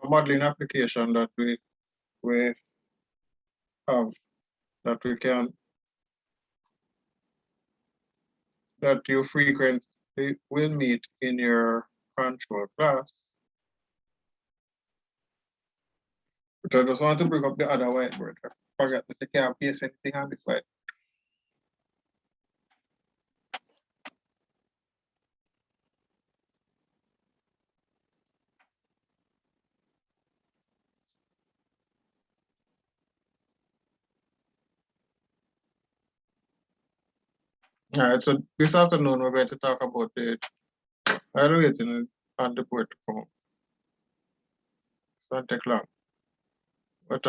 a modeling application that we have that we can that you frequently will meet in your control class. But I just want to bring up the other whiteboard. I forgot that you can't paste anything on this whiteboard. All right, so this afternoon we're going to talk about the evaluating on the board to come up. It's not take long. But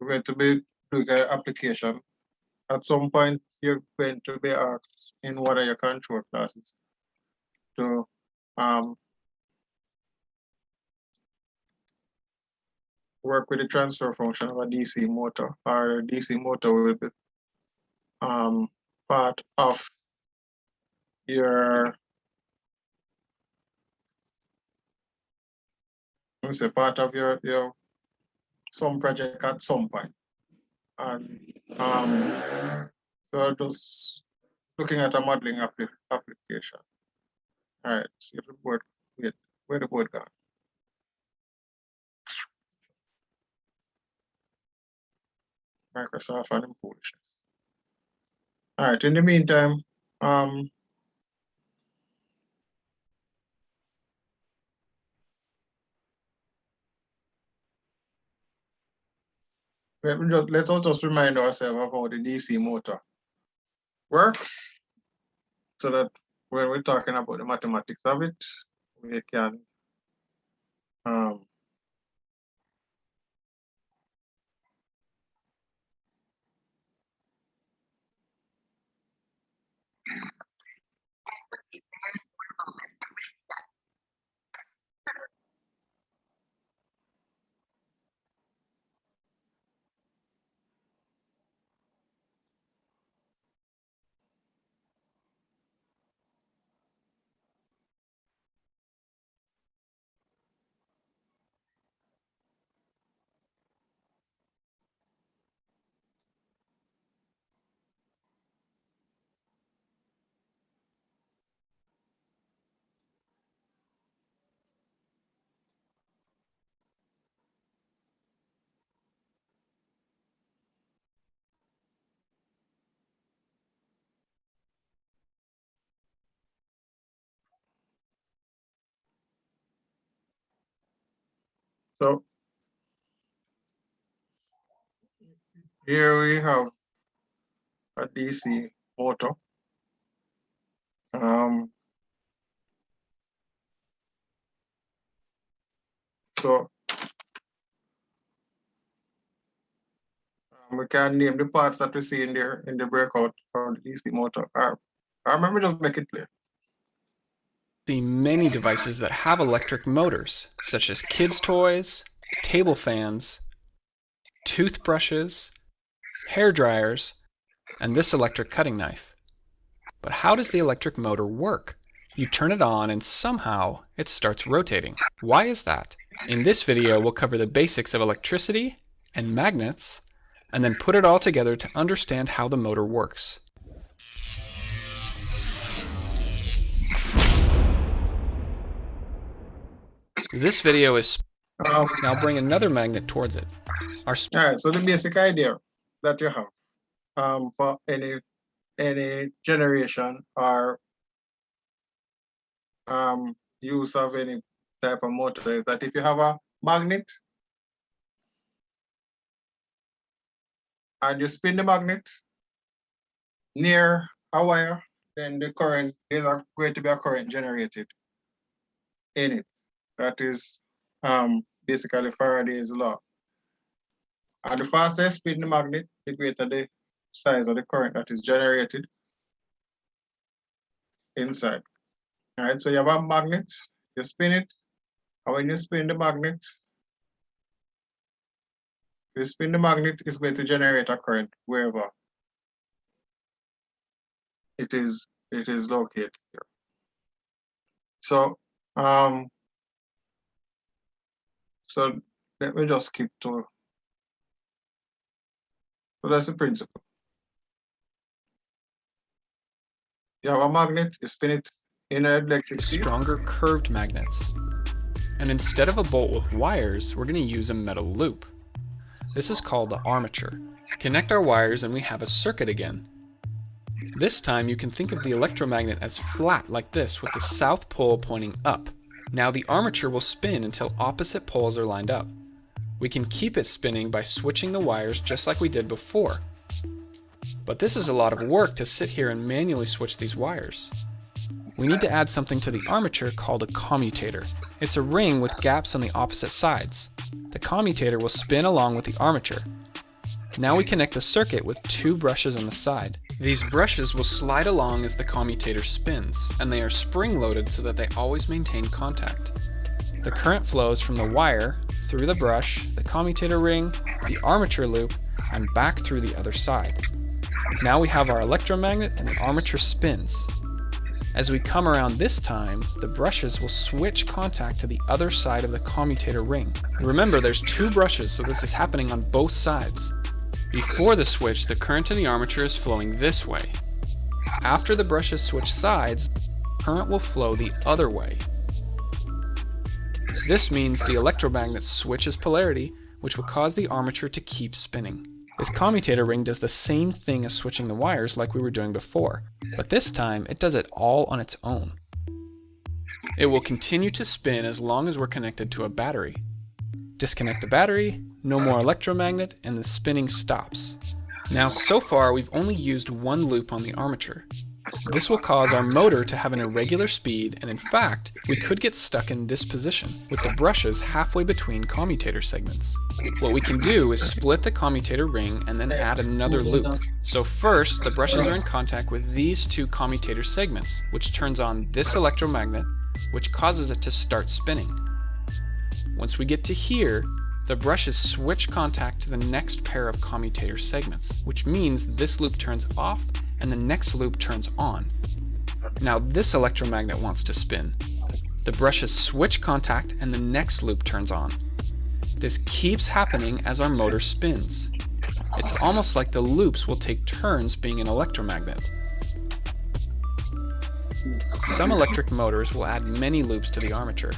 we're going to be doing an application. At some point, you're going to be asked in what are your control classes to work with the transfer function of a DC motor, or a DC motor will be part of your, let's say, part of your some project at some point. And so just looking at a modeling application. All right, see the board, where the board gone? Microsoft and foolishness. All right, in the meantime, let us just remind ourselves of how the DC motor works, so that when we're talking about the mathematics of it, we can so here we have a DC motor. So we can name the parts that we see in there in the breakout for the DC motor. I remember just make it clear. See many devices that have electric motors, such as kids' toys, table fans, toothbrushes, hair dryers, and this electric cutting knife. But how does the electric motor work? You turn it on and somehow it starts rotating. Why is that? In this video, we'll cover the basics of electricity and magnets, and then put it all together to understand how the motor works. This video is now bring another magnet towards it. All right, so the basic idea that you have for any generation or use of any type of motor is that if you have a magnet and you spin the magnet near a wire, then the current, there's going to be a current generated in it. That is basically Faraday's law. And the faster you spin the magnet, the greater the size of the current that is generated inside. All right, so you have a magnet, you spin it, and when you spin the magnet, it's going to generate a current wherever it is located here. So Um, so let me just skip to, so that's the principle. You have a magnet, you spin it in an electric field. Stronger curved magnets. And instead of a bolt with wires, we're going to use a metal loop. This is called the armature. Connect our wires and we have a circuit again. This time you can think of the electromagnet as flat like this with the south pole pointing up. Now the armature will spin until opposite poles are lined up. We can keep it spinning by switching the wires just like we did before. But this is a lot of work to sit here and manually switch these wires. We need to add something to the armature called a commutator. It's a ring with gaps on the opposite sides. The commutator will spin along with the armature. Now we connect the circuit with two brushes on the side. These brushes will slide along as the commutator spins, and they are spring-loaded so that they always maintain contact. The current flows from the wire, through the brush, the commutator ring, the armature loop, and back through the other side. Now we have our electromagnet and the armature spins. As we come around this time, the brushes will switch contact to the other side of the commutator ring. Remember, there's two brushes, so this is happening on both sides. Before the switch, the current in the armature is flowing this way. After the brushes switch sides, current will flow the other way. This means the electromagnet switches polarity, which will cause the armature to keep spinning. This commutator ring does the same thing as switching the wires like we were doing before, but this time it does it all on its own. It will continue to spin as long as we're connected to a battery. Disconnect the battery, no more electromagnet, and the spinning stops. Now so far we've only used one loop on the armature. This will cause our motor to have an irregular speed, and in fact, we could get stuck in this position, with the brushes halfway between commutator segments. What we can do is split the commutator ring and then add another loop. So first, the brushes are in contact with these two commutator segments, which turns on this electromagnet, which causes it to start spinning. Once we get to here, the brushes switch contact to the next pair of commutator segments, which means this loop turns off and the next loop turns on. Now this electromagnet wants to spin. The brushes switch contact and the next loop turns on. This keeps happening as our motor spins. It's almost like the loops will take turns being an electromagnet. Some electric motors will add many loops to the armature.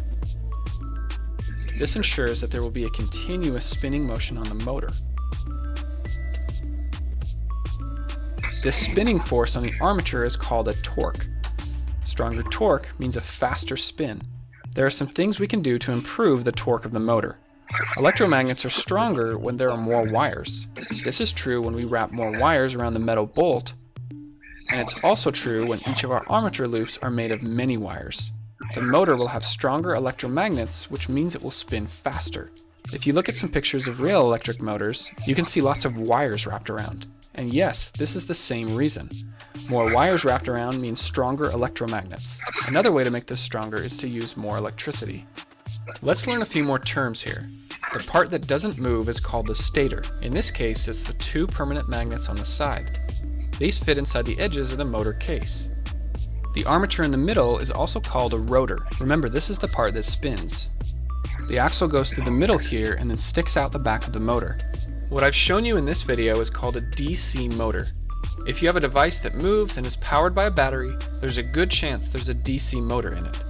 This ensures that there will be a continuous spinning motion on the motor. This spinning force on the armature is called a torque. Stronger torque means a faster spin. There are some things we can do to improve the torque of the motor. Electromagnets are stronger when there are more wires. This is true when we wrap more wires around the metal bolt, and it's also true when each of our armature loops are made of many wires. The motor will have stronger electromagnets, which means it will spin faster. If you look at some pictures of real electric motors, you can see lots of wires wrapped around. And yes, this is the same reason. More wires wrapped around means stronger electromagnets. Another way to make this stronger is to use more electricity. Let's learn a few more terms here. The part that doesn't move is called the stator. In this case, it's the two permanent magnets on the side. These fit inside the edges of the motor case. The armature in the middle is also called a rotor. Remember, this is the part that spins. The axle goes through the middle here and then sticks out the back of the motor. What I've shown you in this video is called a DC motor. If you have a device that moves and is powered by a battery, there's a good chance there's a DC motor in it.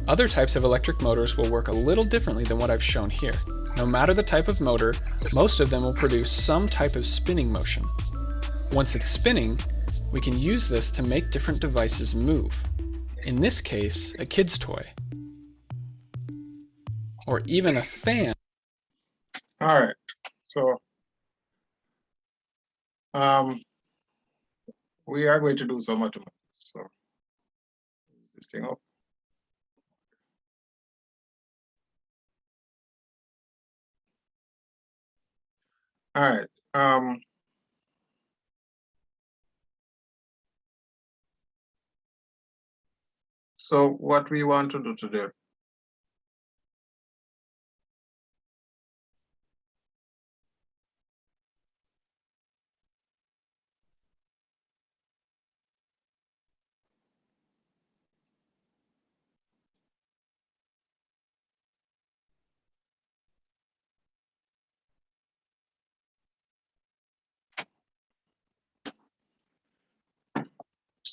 Other types of electric motors will work a little differently than what I've shown here. No matter the type of motor, most of them will produce some type of spinning motion. Once it's spinning, we can use this to make different devices move. In this case, a kid's toy. Or even a fan. All right, so we are going to do some mathematics. So this thing up. All right. So what we want to do today,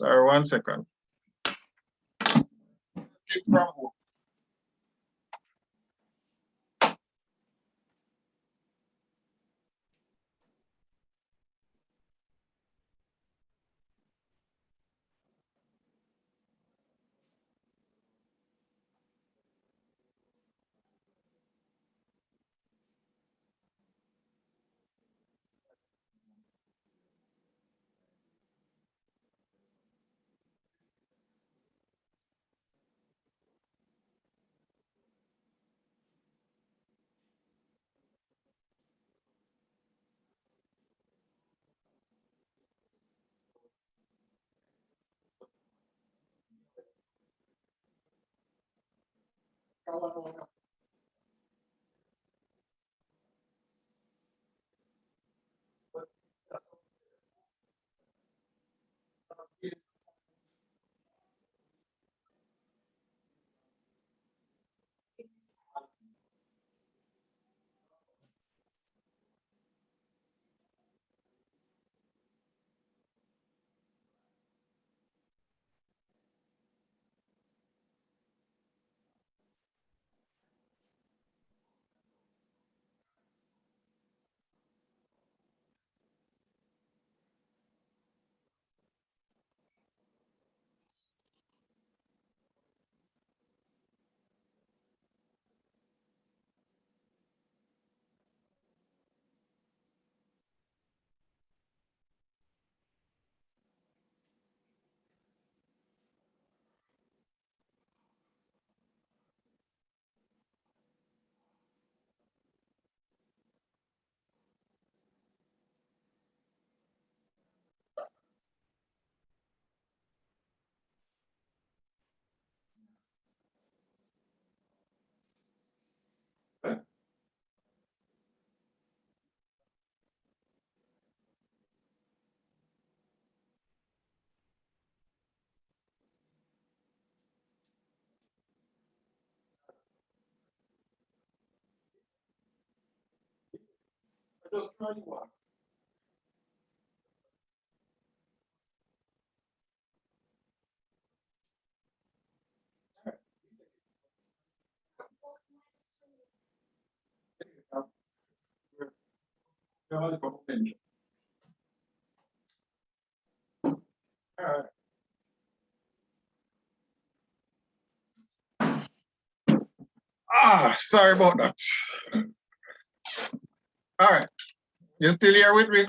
Sorry, 1 second. Keep from home. Just try to walk. Sorry about that. All right. You still here with me?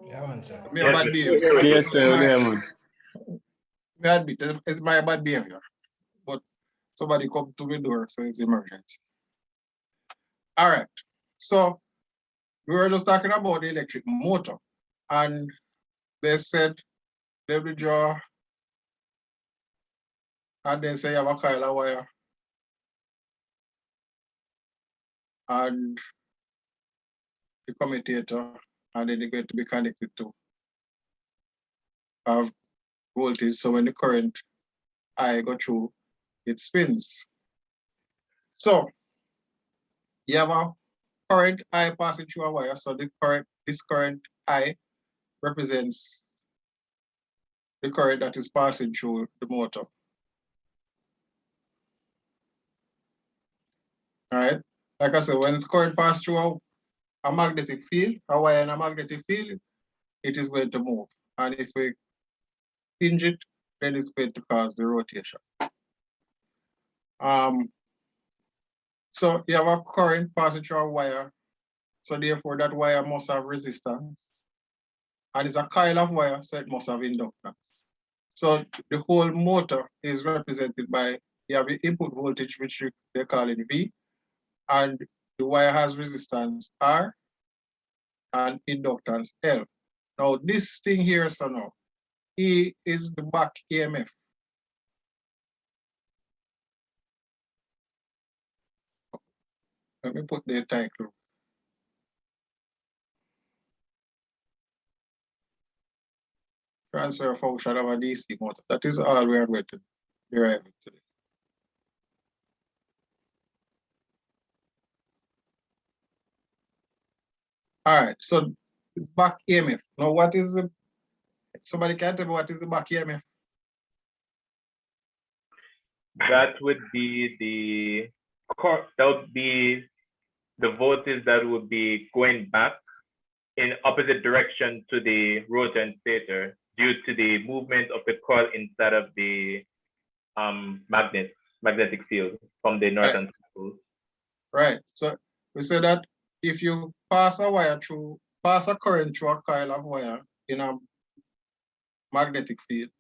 Yeah, man, sir. Me a bad behavior. Yes, sir. Yeah, man. Me admit it's my bad behavior. But somebody come to the door, so it's emergency. All right. So we were just talking about the electric motor. And they said they will draw, and they say you have a coil of wire. And the commutator, and then they're going to be connected to have voltage. So when the current I go through, it spins. So you have a current I passing through a wire. So this current I represents the current that is passing through the motor. All right. Like I said, when it's current pass through a magnetic field, a wire in a magnetic field, it is going to move. And if we hinge it, then it's going to cause the rotation. So you have a current passing through a wire. So therefore that wire must have resistance. And it's a coil of wire, so it must have inductance. So the whole motor is represented by, you have the input voltage, which they call it V, and the wire has resistance R and inductance L. Now this thing here, so now, E is the back EMF. Let me put the title. Transfer function of a DC motor. That is all we are going to derive today. All right, so it's back EMF. Now what is the somebody can tell me what is the back EMF? That would be the voltage that would be going back in opposite direction to the rotor and stator due to the movement of the coil inside of the magnetic field from the north and south poles. Right. So we say that if you pass a current through a coil of wire in a magnetic field,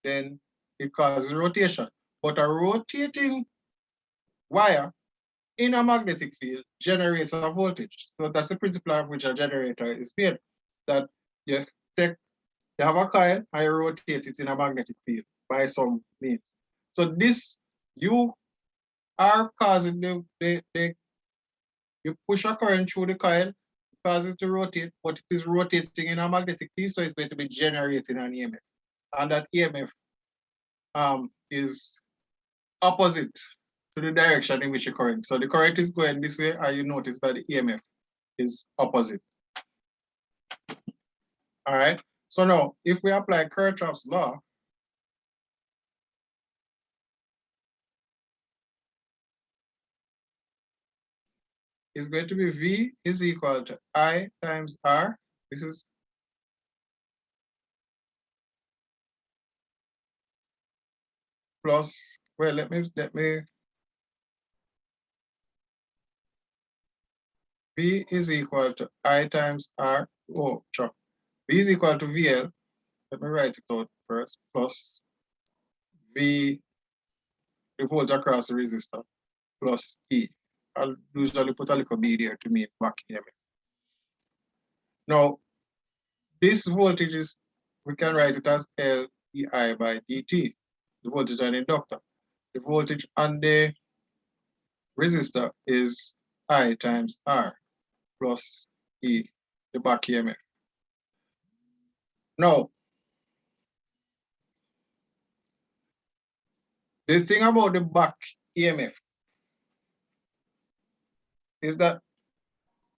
then it causes rotation. But a rotating wire in a magnetic field generates a voltage. So that's the principle of which a generator is made. That you have a coil and you rotate it in a magnetic field by some means. So this, you are causing you push a current through the coil, cause it to rotate, but it is rotating in a magnetic field, so it's going to be generating an EMF. And that EMF is opposite to the direction in which the current. So the current is going this way, and you notice that the EMF is opposite. All right. So now, if we apply Kirchhoff's law, it's going to be V is equal to I times R. This is plus, well, let me V is equal to I times R. Oh, sure. V is equal to VL. Let me write it out first. Plus V, the voltage across the resistor, plus E. I'll usually put a little B there to mean back EMF. Now, this voltage is, we can write it as L dI by dt, the voltage on the inductor. The voltage on the resistor is I times R plus E, the back EMF. Now, the thing about the back EMF is that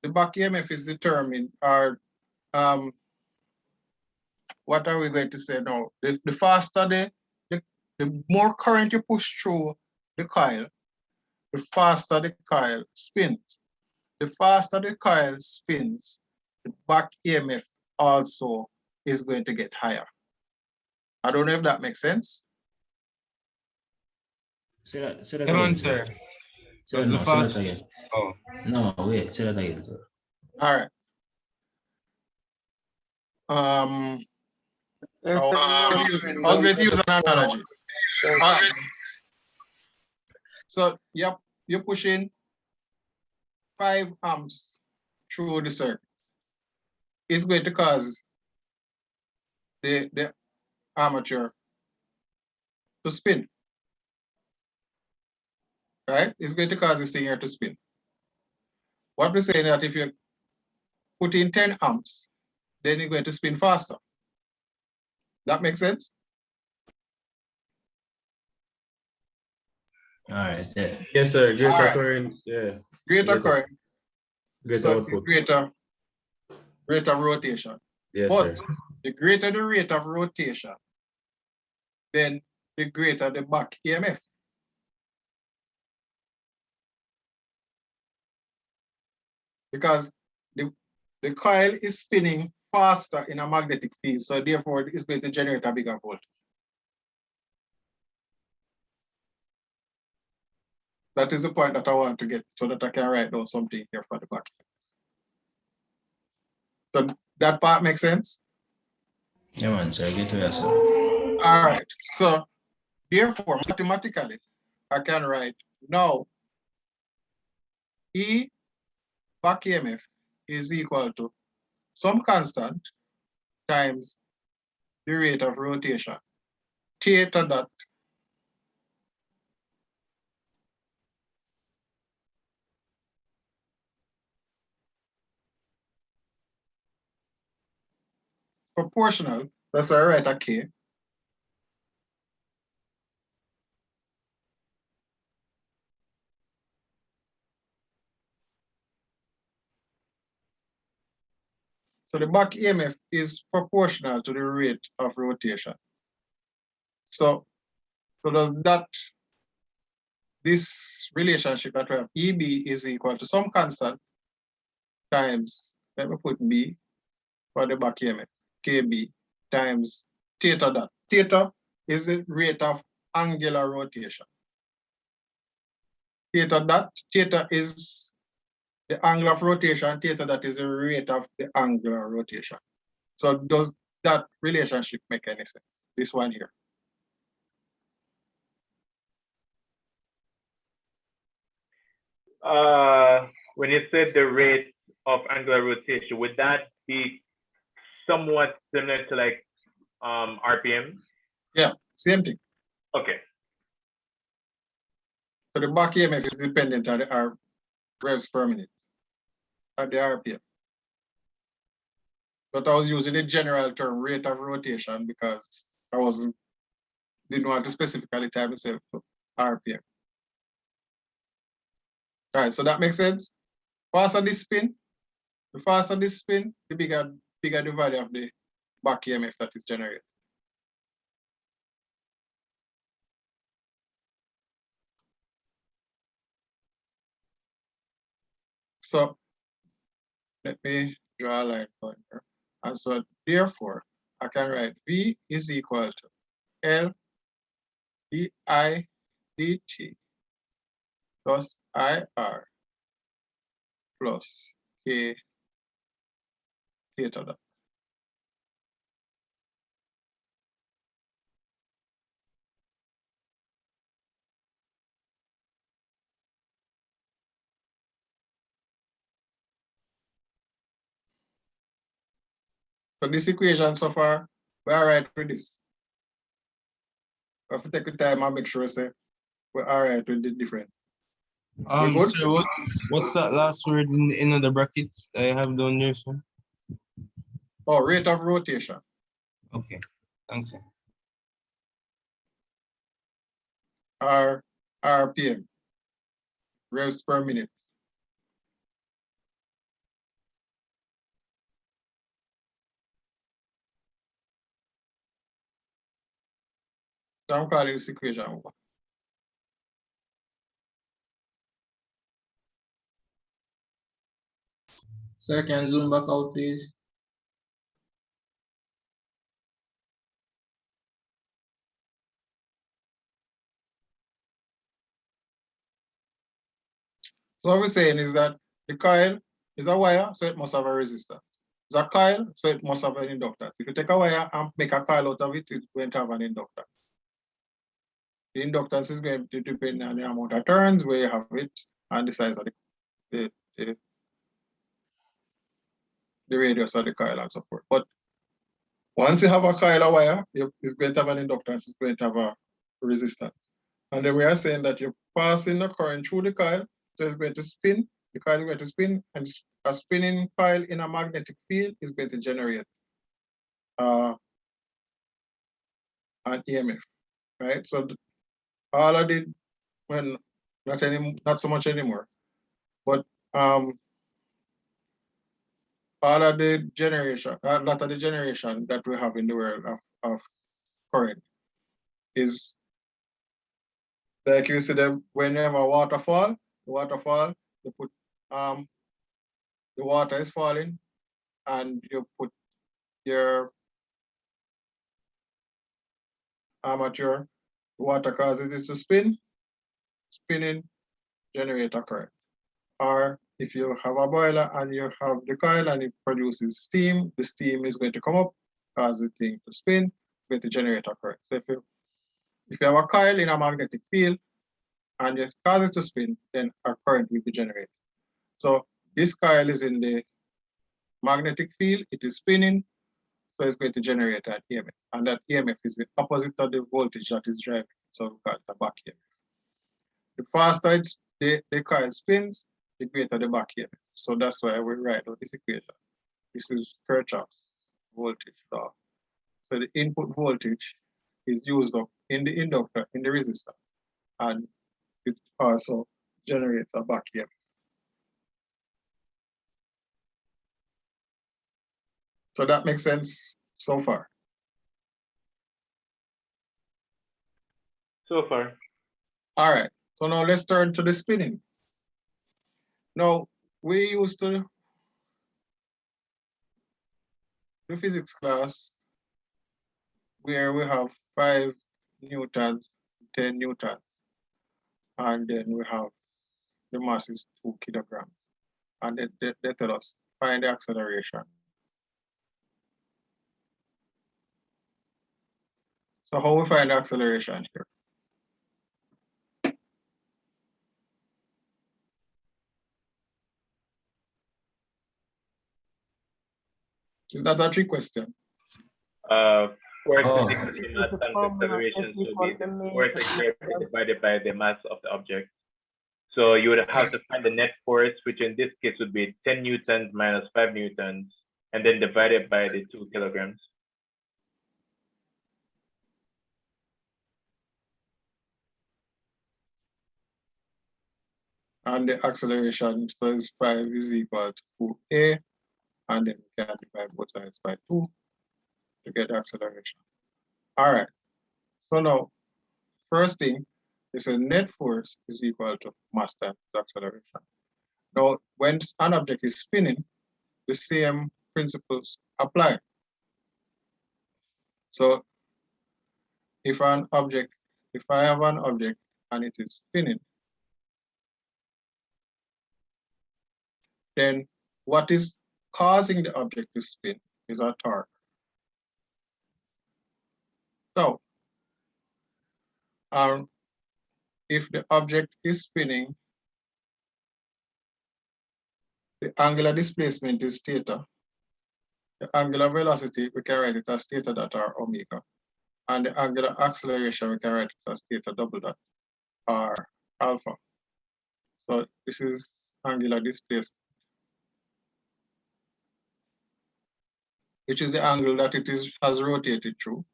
the back EMF is determined, or what are we going to say now? The faster the more current you push through the coil, the faster the coil spins. The faster the coil spins, the back EMF also is going to get higher. I don't know if that makes sense. Say that again, sir. Say that again. Oh. No, wait, say that again, sir. All right. I was going to use an analogy. So you're pushing 5 amps through the circuit. It's going to cause the armature to spin. Right? It's going to cause this thing here to spin. What we're saying is that if you put in 10 amps, then it's going to spin faster. That makes sense? All right, yeah. Yes, sir. Greater All right. current, yeah. Greater current. Greater So output. greater rate of rotation. Yes, But sir. the greater the rate of rotation, then the greater the back EMF. Because the coil is spinning faster in a magnetic field, so therefore it's going to generate a bigger voltage. That is the point that I want to get, so that I can write down something here for the back. So that part makes sense? Yeah, man, sir, get to yourself. All right, so therefore, mathematically, I can write now E back EMF is equal to some constant times the rate of rotation, theta dot proportional, that's why I write a K, So the back EMF is proportional to the rate of rotation. So does that, this relationship that we have, EB is equal to some constant times, let me put B for the back EMF, KB times theta dot. Theta is the rate of angular rotation. Theta dot, theta is the angle of rotation, theta dot is the rate of the angular rotation. So does that relationship make any sense? This one here. When you said the rate of angular rotation, would that be somewhat similar to like RPM? Yeah, same thing. Okay. So the back EMF is dependent on the revs per minute at the RPM. But I was using the general term rate of rotation because I didn't want to specifically time myself to RPM. All right, so that makes sense. Faster the spin, the faster the spin, the bigger the value of the back EMF that is generated. So let me draw a line down here. And so therefore, I can write V is equal to L di dt plus IR plus K theta dot. So this equation so far, we're all right with this. If we take the time and make sure say we're all right with the different. We good? Sir, what's that last word in the brackets I have down there, sir? Oh, rate of rotation. Okay, thanks, sir. RPM, revs per minute. So I'm calling this equation 1. Sir, can zoom back out, please? So what we're saying is that the coil is a wire, so it must have a resistance. It's a coil, so it must have an inductance. If you take a wire and make a coil out of it, it's going to have an inductance. The inductance is going to depend on the amount of turns where you have it and the size of the radius of the coil and so forth. But once you have a coil or wire, it's going to have an inductance, it's going to have a resistance. And then we are saying that you're passing the current through the coil, so it's going to spin, the coil is going to spin, and a spinning coil in a magnetic field is going to generate an EMF, right? So all I did, when not so much anymore, but all of the generation, a lot of the generation that we have in the world of current is like you see them when you have a waterfall, you put the water is falling and you put your armature, water causes it to spin, spinning, generate a current. Or if you have a boiler and you have the coil and it produces steam, the steam is going to come up, cause the thing to spin, going to generate a current. So if you have a coil in a magnetic field and you cause it to spin, then a current will be generated. So this coil is in the magnetic field, it is spinning, so it's going to generate an EMF. And that EMF is the opposite of the voltage that is driving. So we call it a back EMF. The faster the coil spins, the greater the back EMF. So that's why we write out this equation. This is Kirchhoff's voltage law. So the input voltage is used up in the inductor, in the resistor, and it also generates a back EMF. So that makes sense so far. So far. All right, so now let's turn to the spinning. Now, we used to the physics class where we have 5 newtons, 10 newtons, and then we have the mass is 2 kilograms. And they tell us, find the acceleration. So how we find the acceleration here? Is that a trick question? Force Oh. is equal to mass times acceleration, so the force exerted divided by the mass of the object. So you would have to find the net force, which in this case would be 10 newtons minus 5 newtons, and then divided by the 2 kilograms. And the acceleration is 5 is equal to a, and then we can divide both sides by 2 to get the acceleration. All right, so now, first thing is a net force is equal to mass times the acceleration. Now, when an object is spinning, the same principles apply. So if I have an object and it is spinning, then what is causing the object to spin is a torque. So if the object is spinning, the angular displacement is theta. The angular velocity, we can write it as theta dot r omega. And the angular acceleration, we can write it as theta double dot r alpha. So this is angular displacement, which is the angle that it has rotated through.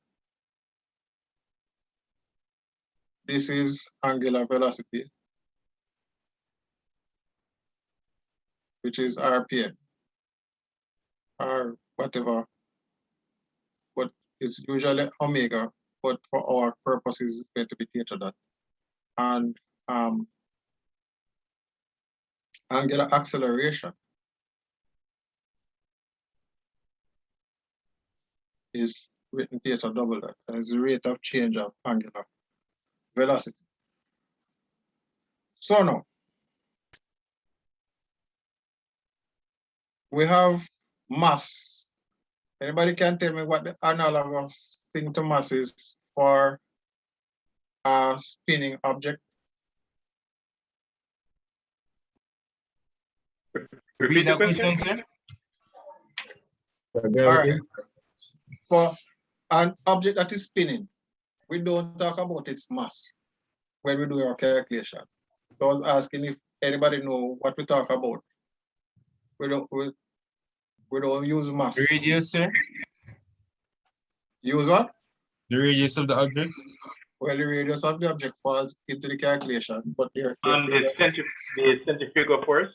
This is angular velocity, which is RPM, or whatever, but it's usually omega, but for our purposes, it's going to be theta dot. And angular acceleration is written theta double dot as the rate of change of angular velocity. So now, we have mass. Anybody can tell me what the analogous thing to mass is for a spinning object? Repeat the that question, question. sir? All right. For an object that is spinning, we don't talk about its mass when we do our calculation. So I was asking if anybody know what we talk about. We don't use mass. The radius, sir? Use what? The radius of the object? Well, the radius of the object falls into the calculation, but the centrifugal force.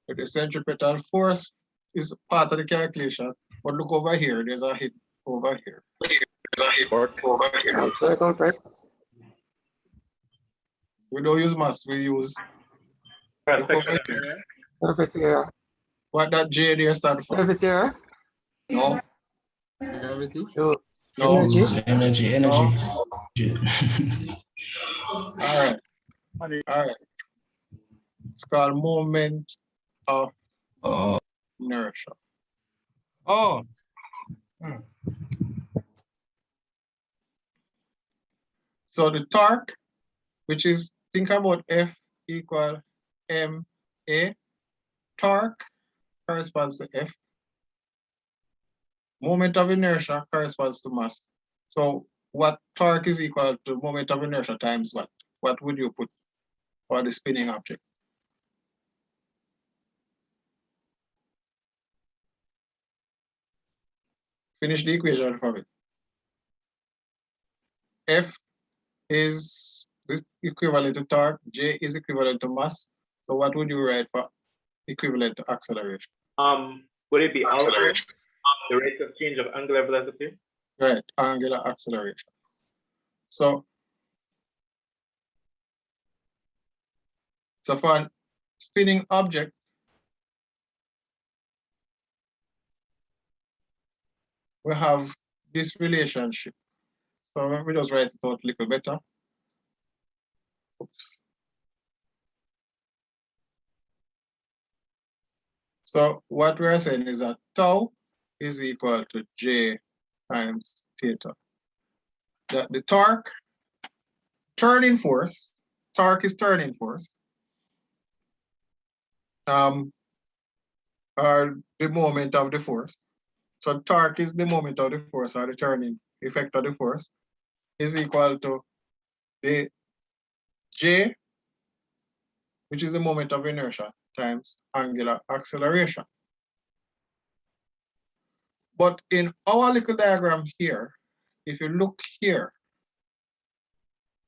the centripetal force is part of the calculation. But look over here, there's a hit over here. Circumference. We don't use mass, we use Cross-section area. Surface area. what that J there stand for. Surface area. No, Gravity. No. no. Energy. No. All right. It's called moment of inertia. Oh. So the torque, which is, think about F equal ma. Torque corresponds to F. Moment of inertia corresponds to mass. So what torque is equal to moment of inertia times what? What would you put for the spinning object? Finish the equation for me. F is the equivalent to torque, J is equivalent to mass. So what would you write for equivalent to acceleration? Would it be alpha? The rate of change of angular velocity? Right, angular acceleration. So for a spinning object, we have this relationship. So let me just write it out a little better. Oops. So what we're saying is that tau is equal to J times theta. That the torque is turning force, or the moment of the force. So torque is the moment of the force, or the turning effect of the force, is equal to the J, which is the moment of inertia, times angular acceleration. But in our little diagram here, if you look here,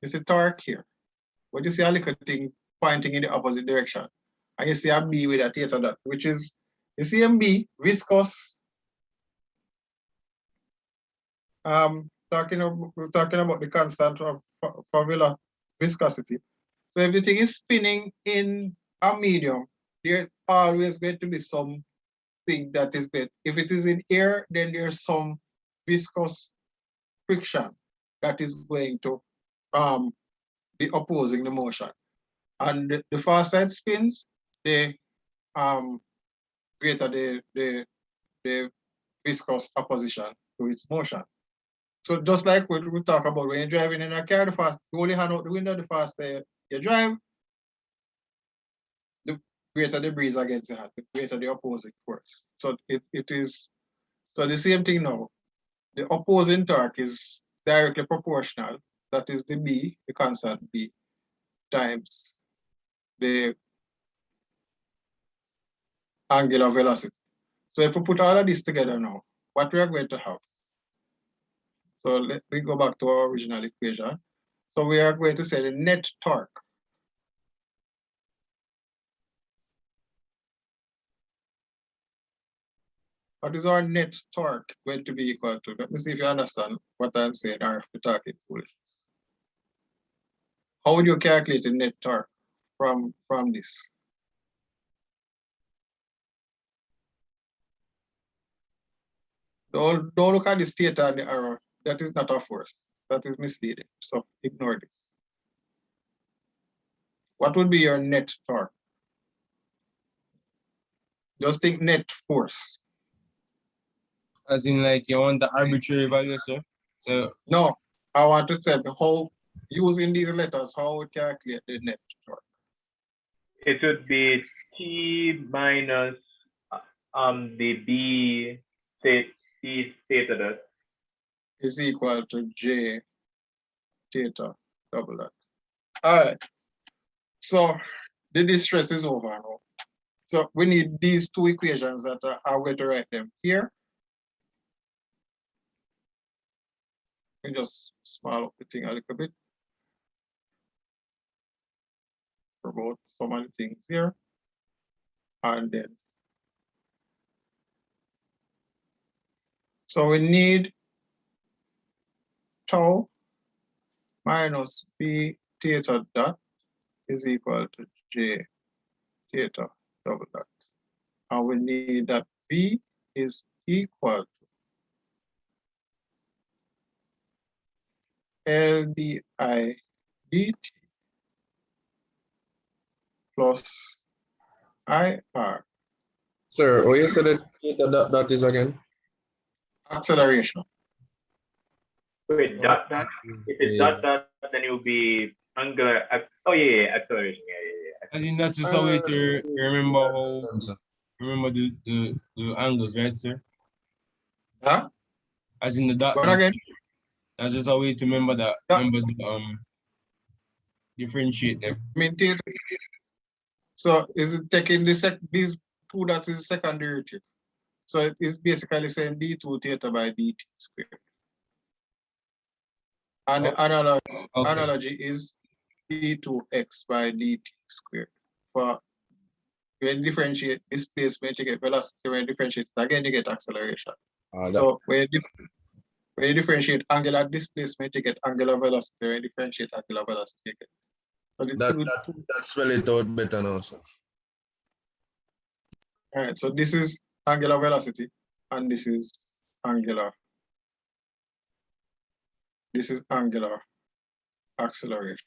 you see torque here, but you see a little thing pointing in the opposite direction. And you see a B with a theta dot, which is, you see a B, viscous, talking about the constant of formula viscosity. So if the thing is spinning in a medium, there's always going to be something that is bent. If it is in air, then there's some viscous friction that is going to be opposing the motion. And the faster it spins, the greater the viscous opposition to its motion. So just like what we talk about when you're driving in a car, the faster you only hand out the window, the faster you drive, the greater the breeze against the hand, the greater the opposing force. So it is, so the same thing now. The opposing torque is directly proportional. That is the B, the constant B, times the angular velocity. So if we put all of this together now, what we are going to have. So let me go back to our original equation. So we are going to say the net torque. What is our net torque going to be equal to? Let me see if you understand what I'm saying, or if we're talking foolish. How would you calculate the net torque from this? Don't look at this theta and the arrow. That is not a force. That is misleading. So ignore this. What would be your net torque? Just think net force. As in, like, you want the arbitrary value, sir? So, No, I want to tell you how, using these letters, how we calculate the net torque. It would be T minus the B theta dot Is equal to J theta double dot. All right. So the distress is over now. So we need these two equations that are going to write them here. We just small up the thing a little bit. About some of the things here. And then, so we need tau minus B theta dot is equal to J theta double dot. And we need that B is equal to LDI dt plus IR. Sir, what you said that theta that is again? Acceleration. Wait, dot dot. If it's dot dot, then it will be angular. Oh yeah, acceleration. Yeah. as in, that's just a way to remember how, remember the angles, right, sir? Huh? As in the dot. What again? That's just a way to remember that. Yeah. Remember the differentiate them. I mean, theta. So is it taking these two that is second derivative? So it is basically saying d2 theta by dt squared. And the analogy is d2x by dt squared. For when you differentiate displacement, you get velocity. When you differentiate again, you get acceleration. So when you differentiate angular displacement, you get angular velocity. When you differentiate angular velocity, you get. So that spell it out better now, sir. All right, so this is angular velocity, and this is angular acceleration.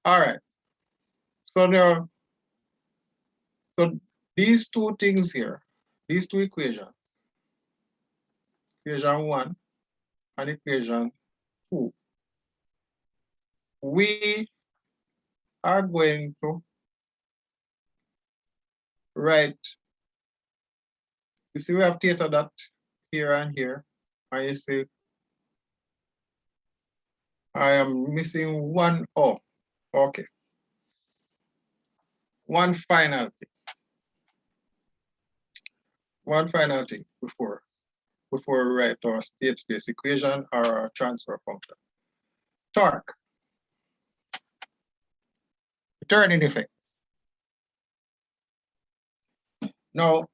All right. So these two things here, these two equations, equation 1 and equation 2, we are going to write, you see we have theta dot here and here, and you see I am missing one O. Okay. One final thing before we write our state space equation or our transfer function. Torque. Turning effect. Now,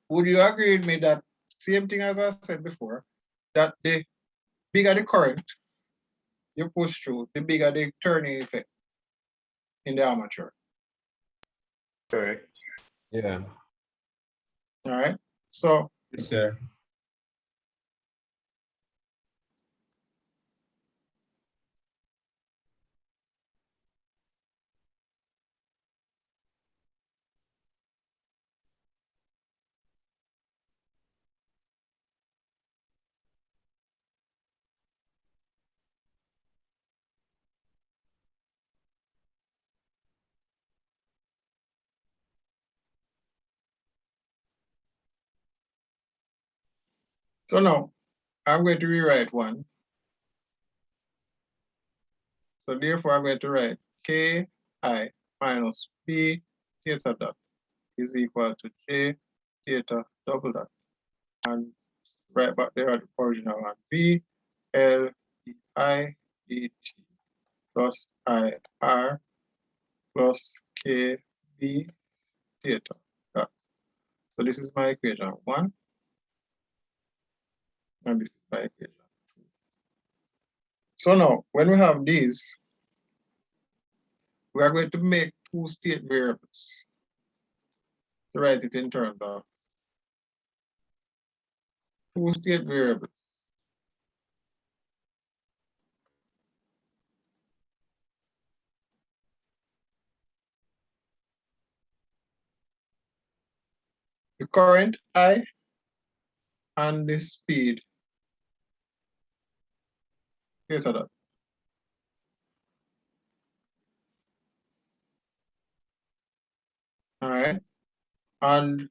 would you agree with me that same thing as I said before, that the bigger the current you push through, the bigger the turning effect in the armature? Correct. Yeah. All right. So Yes, sir. now I'm going to rewrite one. So therefore I'm going to write Ki minus P theta dot is equal to J theta double dot. And right back there at the original one, V L E I E T plus I R plus K B theta dot. So this is my equation 1, and this is my equation 2. So now, when we have these, we are going to make two state variables to write it in terms of two state variables. The current I and the speed theta dot. All right, and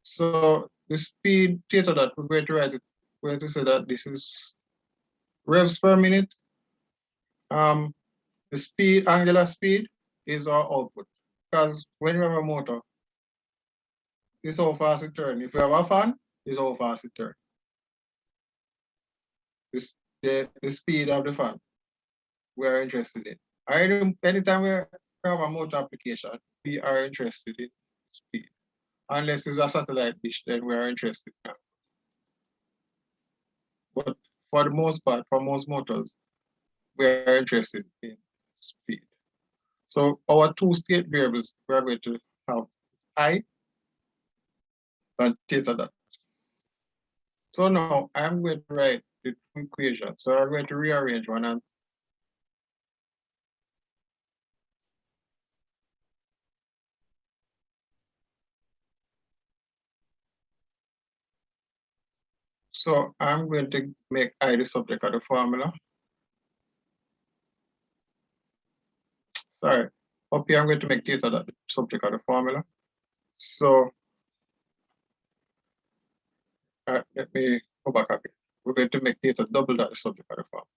so the speed theta dot, we're going to write it, we're going to say that this is revs per minute. The speed, angular speed is our output. Because when you have a motor, it's how fast it turns. If you have a fan, it's how fast it turns. The speed of the fan we are interested in. Anytime we have a motor application, we are interested in speed. Unless it's a satellite dish, then we are interested in that. But for the most part, for most motors, we are interested in speed. So our two state variables, we are going to have I and theta dot. So now I'm going to write the two equations. So I'm going to rearrange one and so I'm going to make I the subject of the formula. Sorry, up here I'm going to make theta the subject of the formula. So let me go back again. We're going to make theta double dot the subject of the formula.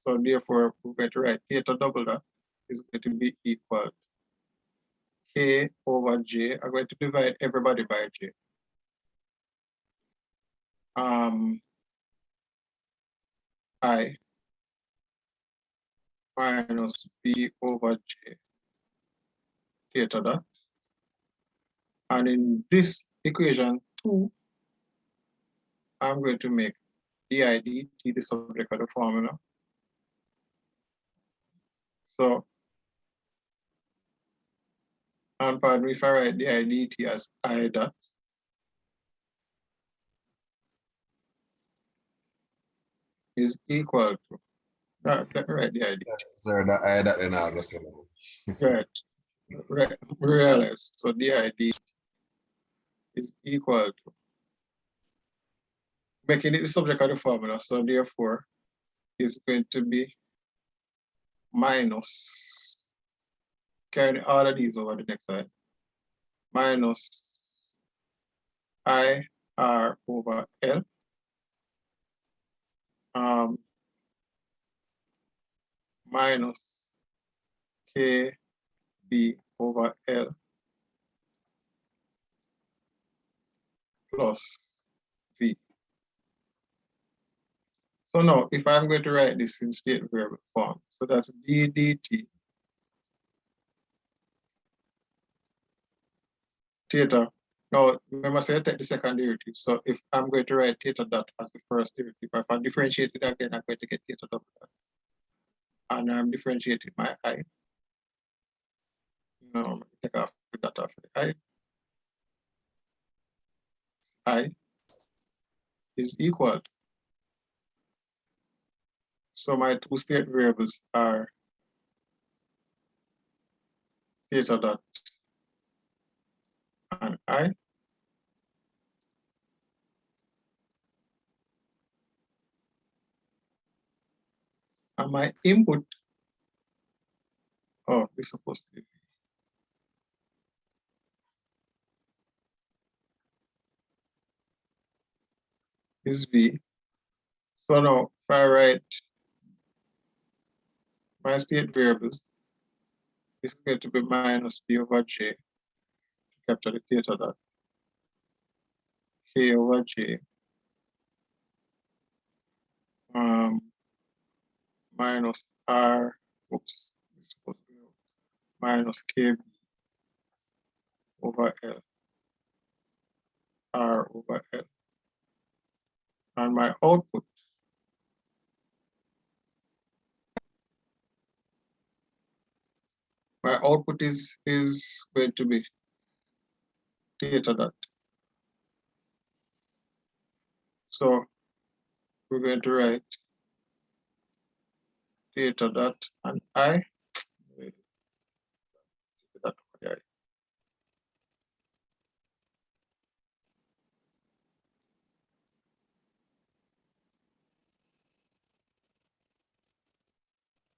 So therefore, we're going to write theta double dot is going to be equal K over J. I'm going to divide everybody by J. I minus B over J theta dot. And in this equation 2, I'm going to make did dt the subject of the formula. So, and pardon me if I write did dt as I dot. Is equal to, let me write did. Sir, that I that in August. Right, realize. So did is equal to, making it the subject of the formula. So therefore, it's going to be minus, carry all of these over the next side, minus I R over L, minus K B over L plus V. So now, if I'm going to write this in state variable form, so that's d dt theta. Now, remember, say I take the second derivative. So if I'm going to write theta dot as the first derivative, if I differentiate it again, I'm going to get theta dot. And I'm differentiating my I. Now, take off the dot of the I. I is equal. So my two state variables are theta dot and I. And my input, oh, this is supposed to be is V. So now if I write my state variables, it's going to be minus B over J to capture the theta dot, K over J, minus R, oops, it's supposed to be minus KB over L, R over L. And my output is going to be theta dot. So we're going to write theta dot and I. That, yeah.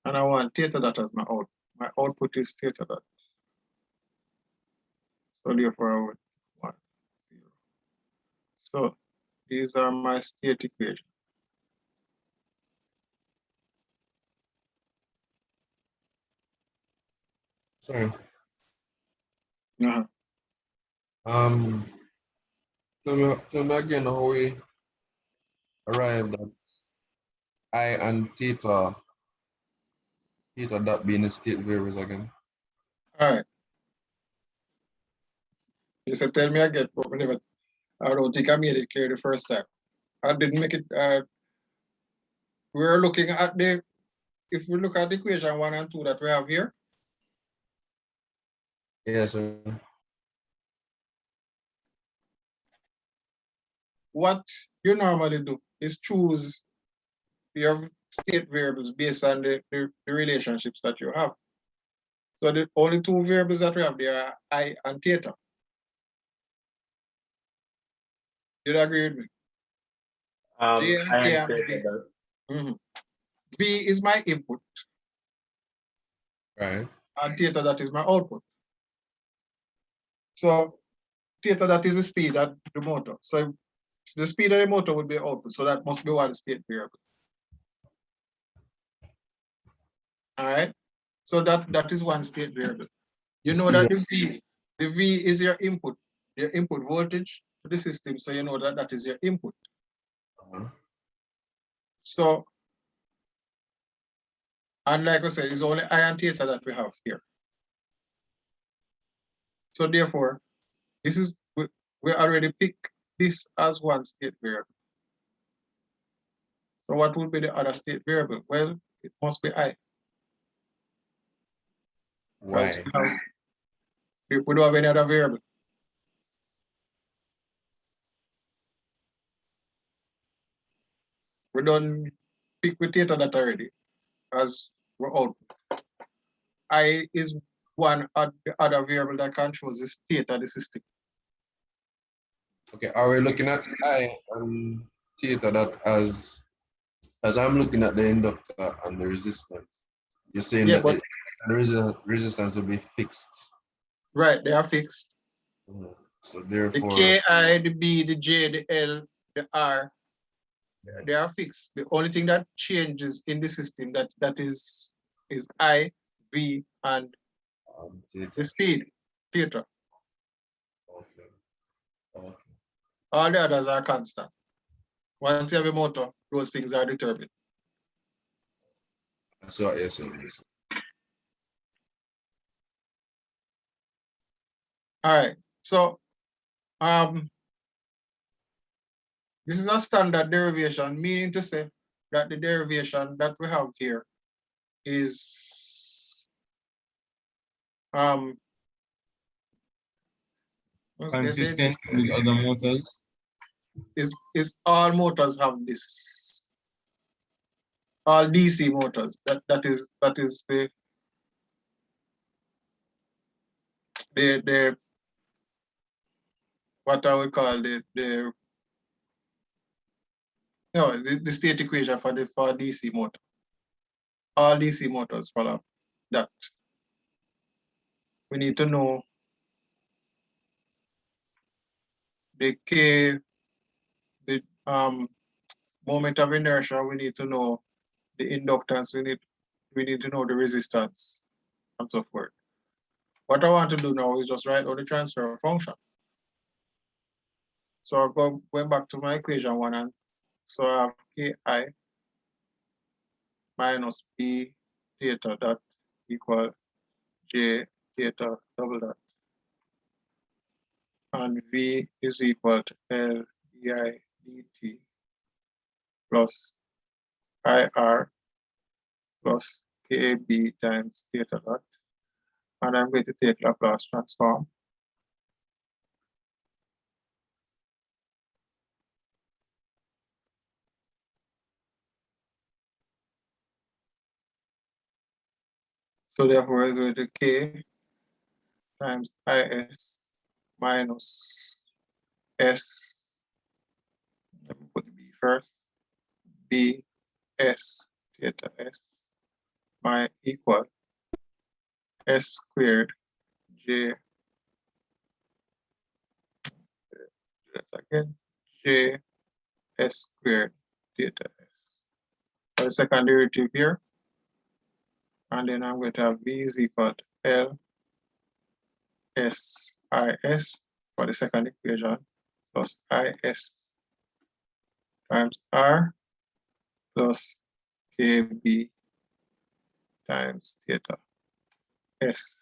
And I want theta dot as my output. My output is theta dot. So therefore I would 1, 0. So these are my state equations. Sorry. Uh-huh. Tell me again how we arrived at I and theta dot being the state variables again. All right. You said tell me again, but I don't think I made it clear the first time. I didn't make it. We're looking at if we look at the equation 1 and 2 that we have here. Yes, sir. What you normally do is choose your state variables based on the relationships that you have. So the only two variables that we have there are I and theta. You'd agree with me? J and K and V. V is my input. Right. And theta that is my output. So theta that is the speed of the motor. So the speed of the motor would be output. So that must be one state variable. All right. So that is one state variable. You know that the V is your input voltage to the system. So you know that that is your input. So, and like I said, it's only I and theta that we have here. So therefore, this is we already pick this as one state variable. So what would be the other state variable? Well, it must be I. Why? We don't have any other variable. We don't pick with theta that already, as we're out. I is one of the other variable that controls the state of the system. Okay, are we looking at I and theta that as I'm looking at the inductor and the resistance? You're saying Yeah, that but the resistance will be fixed. right, they are fixed. So The therefore, Ki, the B, the J, the L, the R, they are fixed. The only thing that changes in the system that is I, V, and theta. the speed, theta. Okay. Okay. All the others are constant. Once you have a motor, those things are determined. That's what you're saying. All right. So this is a standard derivation, meaning to say that the derivation that we have here is Consistent with other motors. Is all motors have this. All DC motors. That is the what I would call the state equation for DC motor. All DC motors follow that. We need to know the K, the moment of inertia. We need to know the inductance. We need to know the resistance and so forth. What I want to do now is just write out the transfer function. So I'll go back to my equation 1, and so I have Ki minus B theta dot equal J theta double dot. And V is equal to L di dt plus IR plus KB times theta dot. And I'm going to take Laplace transform. So therefore, it's going to K times IS minus S. Let me put B first. B S theta S my equal S squared J again J S squared theta S. For the second derivative here, and then I'm going to have V is equal to L S I S for the second equation plus IS times R plus KB times theta S.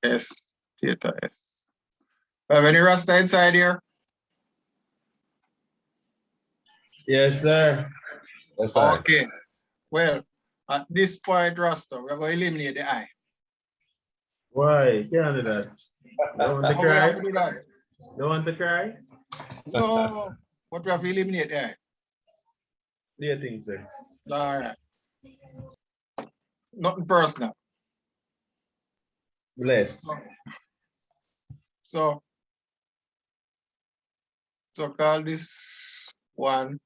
S theta S. Have any rasta inside here? Yes, sir. That's all right. Okay. Well, at this point, Rasta, we're going to eliminate the I. Why? Can't do that. Don't want to How we have cry? to do that? Don't want to cry? No, but we have to eliminate the I. Do you think so? All right. Nothing personal. Bless. So call this 1,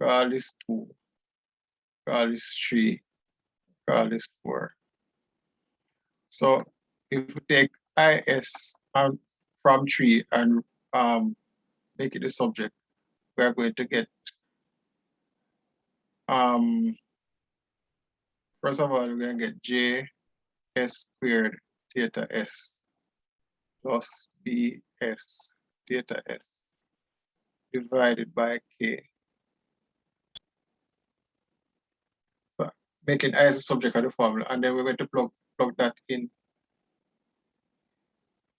call this 2, call this 3, call this 4. So if we take IS from 3 and make it the subject, we are going to get first of all, we're going to get J S squared theta S plus BS theta S divided by K. making I as a subject of the formula, and then we're going to plug that in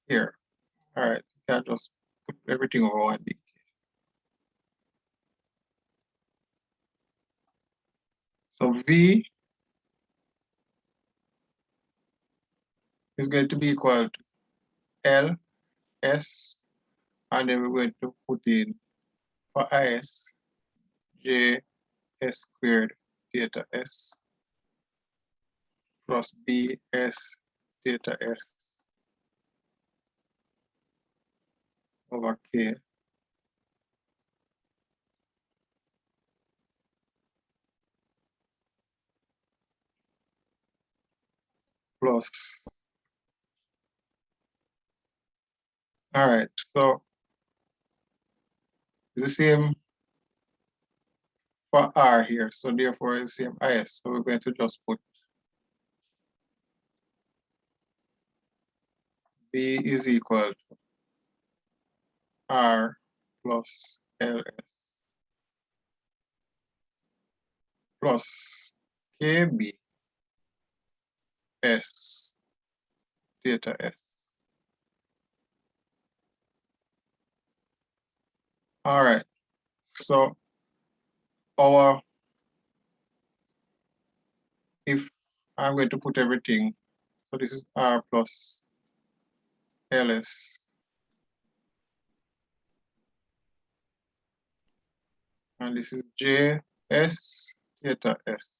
here. All right, you can just put everything over one D. So V is going to be equal to L S, and then we're going to put in for IS J S squared theta S plus B S theta S over K plus. All right, so it's the same for R here, so therefore it's the same IS. So we're going to just put B is equal to R plus LS plus KB S theta S. All right, so if I'm going to put everything, so this is R plus LS and this is JS theta S.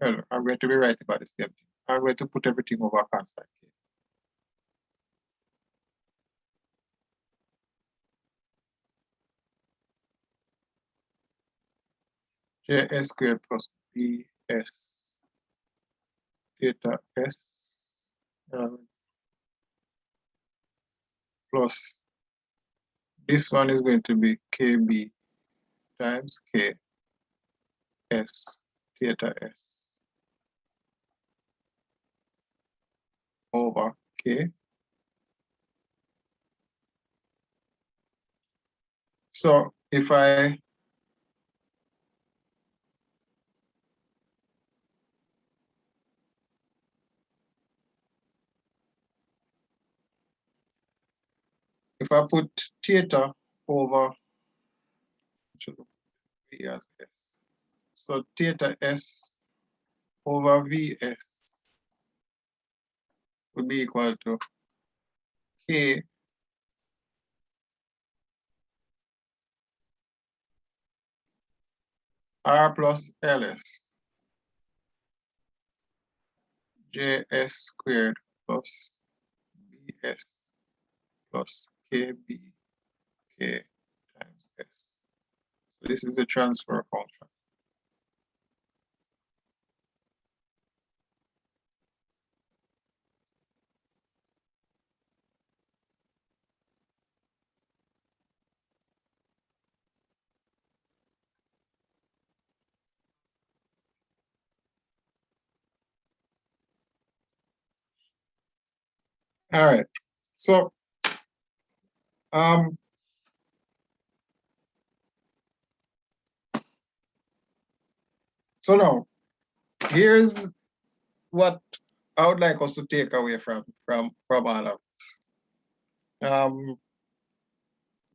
Well, I'm going to be writing about the same thing. I'm going to put everything over constant K. JS squared plus BS theta S plus this one is going to be KB times K S theta S over K. So if I put theta over V as S, so theta S over Vs would be equal to K R plus LS JS squared plus BS plus KB K times S. So this is the transfer function. All right, so so now here's what I would like us to take away from all of this.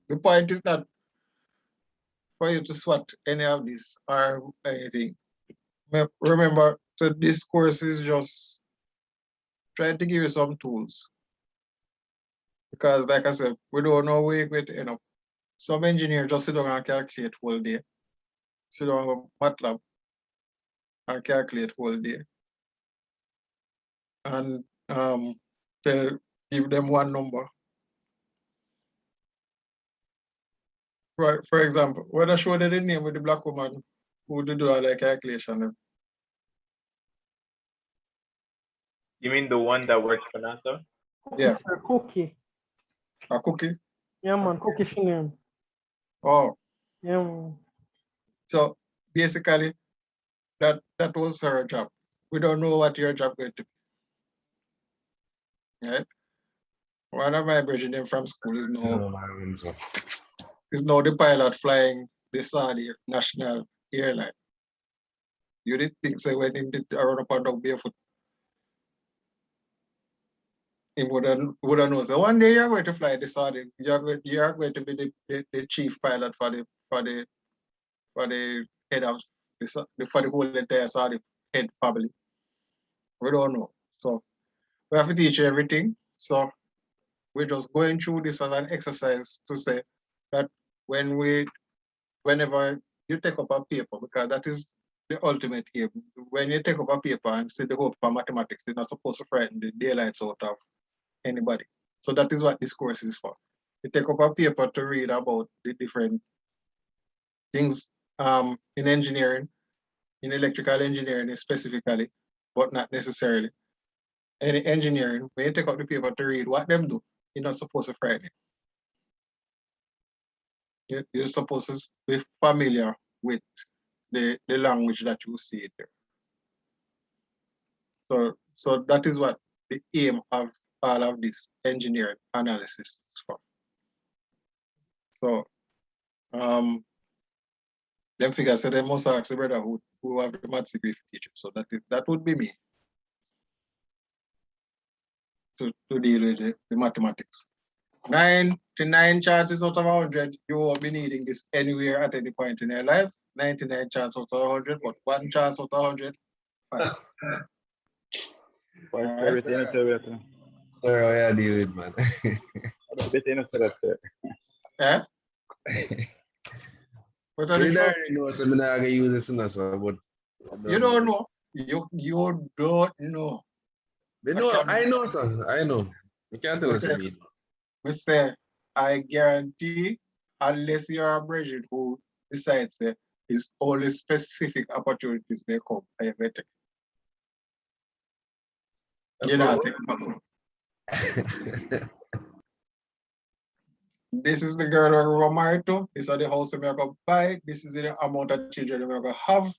The point is not for you to swat any of this or anything. Remember, so this course is just trying to give you some tools. Because like I said, we don't know where we're going to end up. Some engineer just sit down and calculate whole day. Sit down with MATLAB and calculate whole day. And give them one number. Right, for example, when I showed you the name with the black woman who did do all the calculation. You mean the one that works for NASA? Yeah. It's a cookie. A cookie? Yeah, man, cookie Shingan. Oh. Yeah, man. So basically, that was her job. We don't know what your job going to be. Right? One of my brethren from school is now the pilot flying the Saudi national airline. You didn't think so when him did run up and down barefoot. He wouldn't know. So one day you're going to fly this Saudi. You're going to be the chief pilot for the head of for the whole entire Saudi head family. We don't know. So we have to teach you everything. So we're just going through this as an exercise to say that whenever you take up a paper, because that is the ultimate aim. When you take up a paper and see the hope for mathematics, they're not supposed to frighten the daylights out of anybody. So that is what this course is for. You take up a paper to read about the different things in engineering, in electrical engineering specifically, but not necessarily. Any engineering, when you take up the paper to read what them do, you're not supposed to frighten it. You're supposed to be familiar with the language that you see it there. So that is what the aim of all of this engineering analysis is for. So them figures say they must ask the brother who have the maths degree for teaching. So that would be me to deal with the mathematics. 99 chances out of 100, you will be needing this anywhere at any point in your life. 99 chances out of 100, but 1 chance out of 100. Fine. Sorry, how you deal with, man? Eh? What are You the already know, so I'm not going to use this in us, but you don't know. You don't know. I know, son. I know. You can't tell us me. Mr. I guarantee, unless you're a Bridget who decides that it's only specific opportunities may come, I bet it. You know, this is the girl we're married to. This is the house we're going to buy. This is the amount of children we're going to have.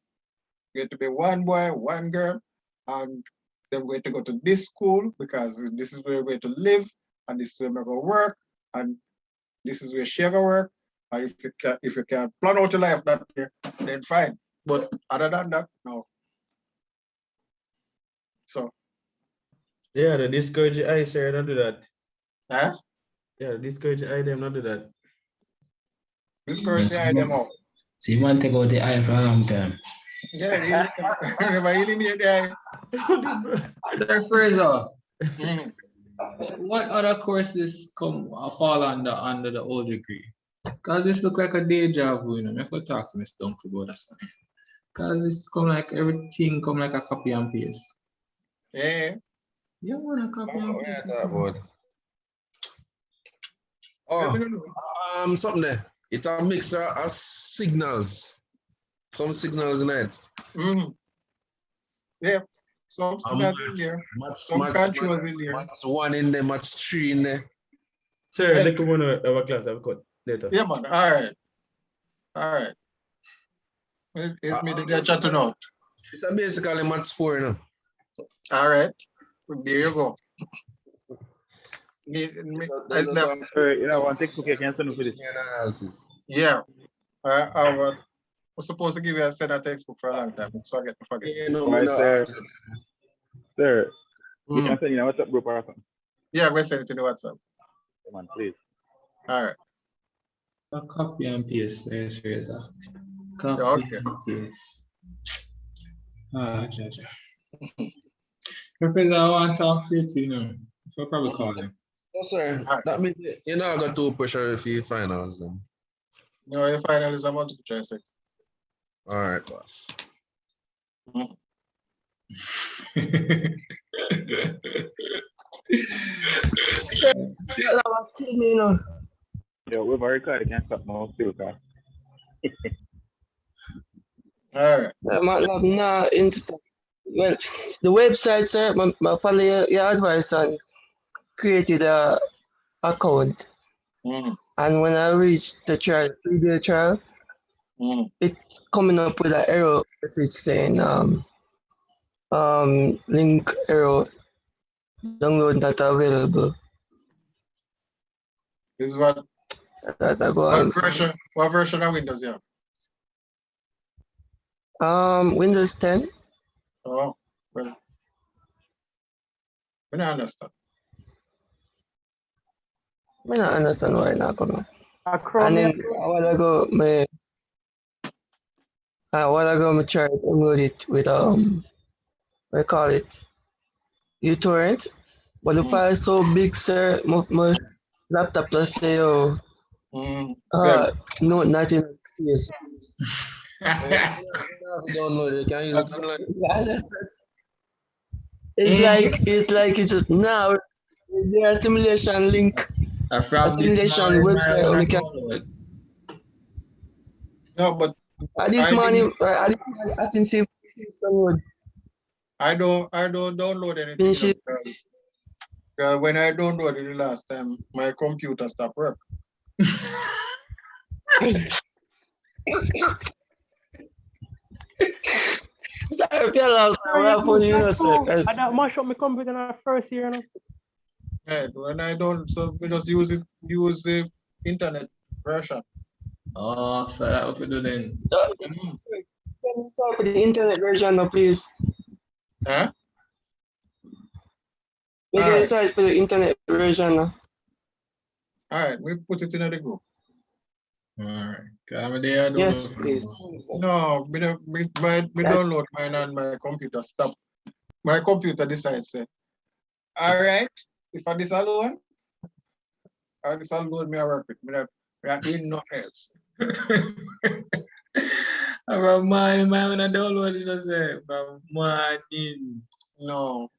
Going to be one boy, one girl, and they're going to go to this school because this is where we're going to live, and this is where we're going to work, and this is where she's going to work. And if you can plan out your life that way, then fine. But other than that, no. So. Yeah, the discourage I say not do that. Huh? Yeah, discourage I them not do that. Discourage the them out. So you want to go the eye for a long time. Yeah, never eliminate the eye. Sir Fraser, what other courses fall under the old degree? Because this look like a deja vu, you know. I have to talk to Miss Dunk about that. Because it's come like everything come like a copy and paste. Yeah. You want a copy and paste? Something there. It's a mixture of signals. Some signals in it. Yeah. Some signals in there. Some controls in there. Match 1 in there, match 3 in there. Sir, let's go on our class. I've got later. Yeah, man. All right. All right. It's me the chatting out. It's basically match 4, you know. All right. There you go. You know, one textbook you can send for this. Yeah. I was supposed to give you a set of textbook for a long time. Let's forget. Sir, you can send in a WhatsApp group or something. Yeah, we'll send it to the WhatsApp. Come on, please. All right. A copy and paste, yes, Fraser. Copy and paste. Jaja. Professor, I want to talk to you too, you know. I'll probably call him. Yes, sir. That means you know I got to pressure for your finals then. No, your final is a multiple choice. All right, boss. Yeah, we've already got it. Can't stop now. Still got. All right. Well, the website, sir, my family, your advice on created a account. And when I reached the trial, 3-day trial, it's coming up with an error message saying link error, download not available. Is what? What version of Windows you have? Windows 10. Oh, well, I don't understand. I don't understand why not coming. A Chrome, And yeah. then a while ago, me tried to download it with we call it uTorrent, but the file is so big, sir. My laptop just say, oh, Well, no, not in space. Download it. Can use it. It's like it's just now. There are simulation link, a From this simulation morning, man, website when I only can. download. no, but This I morning, didn't, I think see download. I don't download anything, Finish you know, it. because when I downloaded it last time, my computer stopped work. Sorry, fellas. What happened, you know, sir? I don't mash up my computer in our first year, you know. Yeah, when I don't, so we just use the internet version. Oh, so that what we do then. So, can you type the internet version now, please? Huh? You All can right, search for the internet version now. all right, we put it in the group. All right. Come there, I don't Yes, know. please. No, me download mine and my computer stop. My computer decides, say, all right, if I this alone, I this alone me I work with. Me not doing nothing else. From morning, man, when I download it, I say, from morning. No,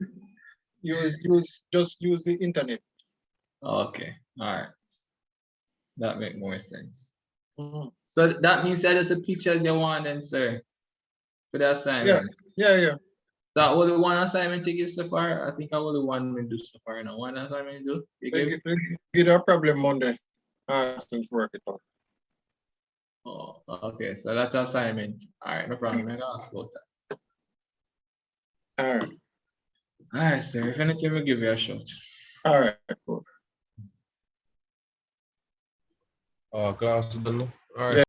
just use the internet. Okay, all right. That make more sense. Mm-hmm. So that means that is the pictures you want then, sir, for the assignment. Yeah. That only one assignment you give so far? I think I only one me do so far now. One assignment you do? You give? Get a problem Monday. Ask them to work it out. Oh, okay. So that's assignment. All right, no problem. I'm gonna ask about that. All right. All right, sir. If anything, we'll give you a shot. All right, cool. Class done. All right.